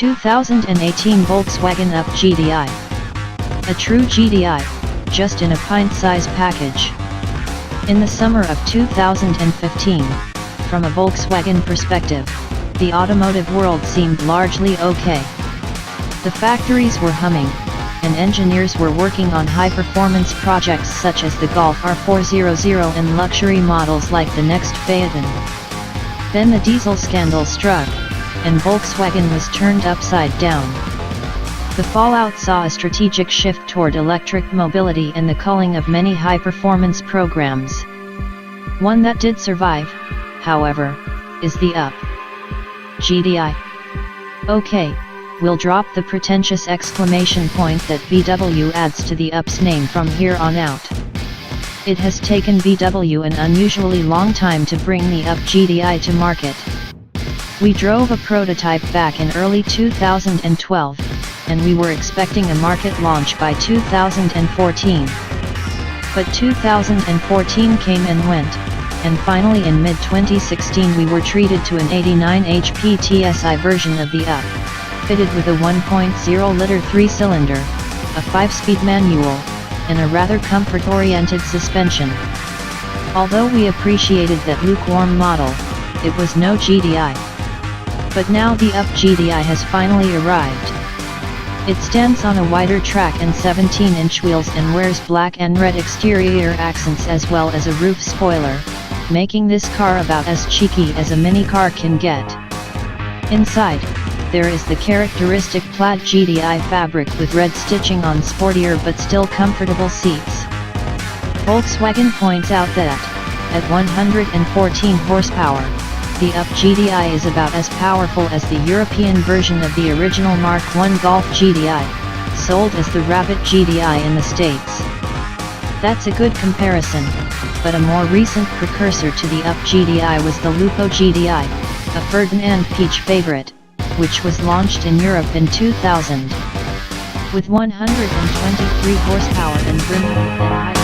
2018 Volkswagen Up GTI. A true GTI, just in a pint-size package. In the summer of 2015, from a Volkswagen perspective, the automotive world seemed largely okay. The factories were humming, and engineers were working on high-performance projects such as the Golf R400 and luxury models like the next Phaeton. Then the diesel scandal struck, and Volkswagen was turned upside down. The fallout saw a strategic shift toward electric mobility and the culling of many high-performance programs. One that did survive, however, is the Up GTI. Okay, we'll drop the pretentious exclamation point that VW adds to the Up's name from here on out. It has taken VW an unusually long time to bring the Up GTI to market. We drove a prototype back in early 2012, and we were expecting a market launch by 2014. But 2014 came and went, and finally in mid-2016 we were treated to an 89 HP TSI version of the Up, fitted with a 1.0-liter 3-cylinder, a 5-speed manual, and a rather comfort-oriented suspension. Although we appreciated that lukewarm model, it was no GTI. But now the Up GTI has finally arrived. It stands on a wider track and 17-inch wheels and wears black and red exterior accents as well as a roof spoiler, making this car about as cheeky as a mini car can get. Inside, there is the characteristic plaid GTI fabric with red stitching on sportier but still comfortable seats. Volkswagen points out that, at 114 horsepower, the Up GTI is about as powerful as the European version of the original Mark I Golf GTI, sold as the Rabbit GTI in the States. That's a good comparison, but a more recent precursor to the Up GTI was the Lupo GTI, a Phaeton and Peach favorite, which was launched in Europe in 2000. With 123 horsepower and bringing and high